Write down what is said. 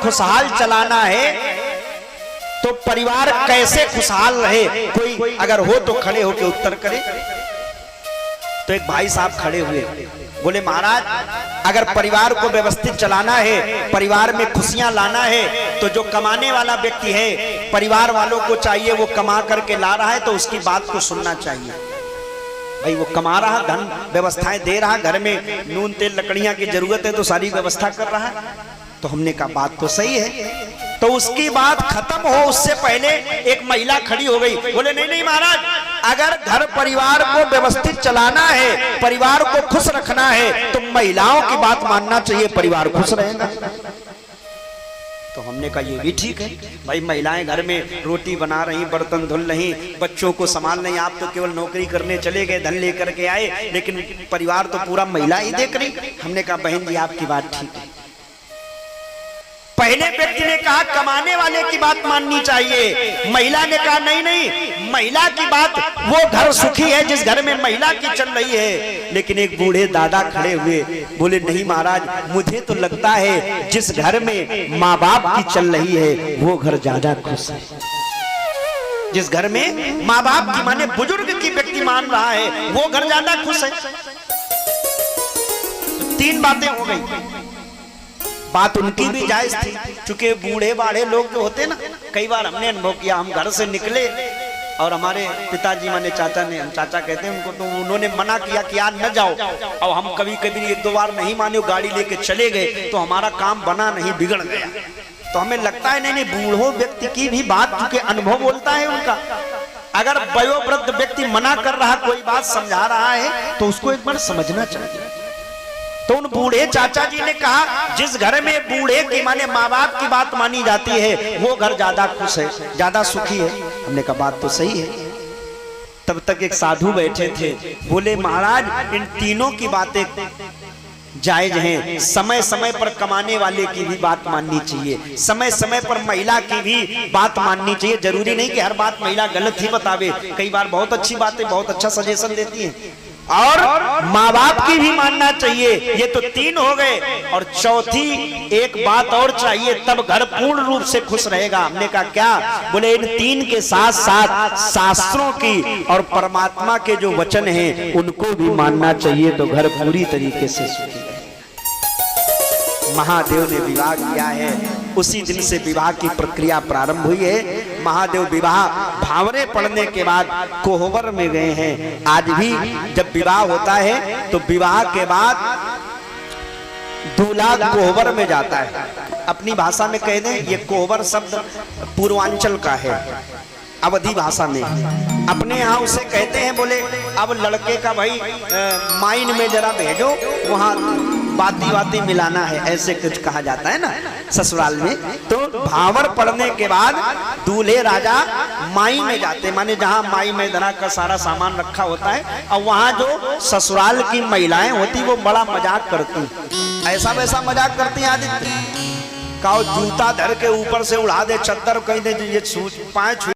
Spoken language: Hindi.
खुशहाल चलाना है तो परिवार कैसे खुशहाल रहे, कोई अगर हो तो खड़े होकर उत्तर करे। तो एक भाई साहब खड़े हुए, बोले महाराज अगर परिवार को व्यवस्थित चलाना है, परिवार में खुशियां लाना है, तो जो कमाने वाला व्यक्ति है परिवार वालों को चाहिए वो कमा करके ला रहा है तो उसकी बात को सुनना चाहिए। भाई वो कमा रहा, धन व्यवस्थाएं दे रहा, घर में नून तेल लकड़ियां की जरूरत है तो सारी व्यवस्था कर रहा है। तो हमने कहा बात तो सही है। तो उसकी बात खत्म हो उससे पहले एक महिला खड़ी हो गई, बोले नहीं नहीं महाराज, अगर घर परिवार को व्यवस्थित चलाना है, परिवार को खुश रखना है तो महिलाओं की बात मानना चाहिए, परिवार खुश रहेगा। तो हमने कहा ये भी ठीक है भाई, महिलाएं घर में रोटी बना रही, बर्तन धुल रही, बच्चों को संभाल रही, आप तो केवल नौकरी करने चले गए, धन लेकर के आए, लेकिन परिवार तो पूरा महिला ही देख रही। हमने कहा बहन जी आपकी बात ठीक है। पहले व्यक्ति ने कहा कमाने वाले की बात माननी चाहिए, महिला ने कहा नहीं नहीं, महिला की बात, वो घर सुखी है जिस घर में महिला की चल रही है। लेकिन एक बूढ़े दादा खड़े हुए, बोले नहीं महाराज, मुझे तो लगता है जिस घर में माँ बाप की चल रही है वो घर ज्यादा खुश है। जिस घर में माँ बाप की माने बुजुर्ग की व्यक्ति मान रहा है वो घर ज्यादा खुश है। तीन बातें हो गई। बात उनकी भी जायज थी, क्योंकि बूढ़े बाढ़े लोग जो होते ना, कई बार हमने अनुभव किया, हम घर से निकले और हमारे पिताजी माने चाचा ने, हम चाचा कहते हैं उनको, तो उन्होंने मना किया कि यार न जाओ, और हम कभी कभी एक दो बार नहीं माने, गाड़ी लेके चले गए तो हमारा काम बना नहीं, बिगड़ गया। तो हमें लगता है नहीं नहीं, बूढ़ो व्यक्ति की भी बात, क्योंकि अनुभव बोलता है उनका। अगर वयोवृद्ध व्यक्ति मना कर रहा, कोई बात समझा रहा है तो उसको एक बार समझना चाहिए। तो उन बूढ़े चाचा जी ने कहा जिस घर में बूढ़े की माने माँ बाप की बात मानी जाती है वो घर ज्यादा खुश है, ज्यादा सुखी है। हमने कहा बात तो सही है। तब तक एक साधु बैठे थे, बोले महाराज इन तीनों की बातें जायज हैं, समय समय पर कमाने वाले की भी बात माननी चाहिए, समय समय पर महिला की भी बात माननी चाहिए। जरूरी नहीं कि हर बात महिला गलत ही बतावे, कई बार बहुत अच्छी बातें, बहुत अच्छा सजेशन देती है। और माँ बाप की भी मानना चाहिए। ये तो तीन हो गए, और चौथी एक बात और चाहिए, तब घर पूर्ण रूप से खुश रहेगा। हमने कहा क्या? बोले इन तीन के साथ साथ शास्त्रों की और परमात्मा के जो वचन हैं उनको भी मानना चाहिए, तो घर पूरी तरीके से सुखी है। महादेव ने विवाह किया है, उसी दिन से विवाह की प्रक्रिया प्रारंभ हुई है। महादेव विवाह भावरे पड़ने के बाद कोहबर में गए हैं। आज भी जब विवाह होता है तो विवाह के बाद दूल्हा कोहबर में जाता है। अपनी भाषा में कह दें, ये कोहबर शब्द पूर्वांचल का है, अवधी भाषा में। अपने यहाँ उसे कहते हैं, बोले अब लड़के का भाई माइन में जरा भेजो, वहाँ बाती मिलाना है, ऐसे कुछ कहा जाता है ना ससुराल में। तो भावर पड़ने के बाद दूल्हे राजा माई में जाते, माने जहाँ माई में धरा का सारा सामान रखा होता है, और वहाँ जो ससुराल की महिलाएं होती वो बड़ा मजाक करती, ऐसा वैसा मजाक करती। आदित्य का जूता धर के ऊपर से उड़ा दे, चद्दर कहीं दे, ये पाँच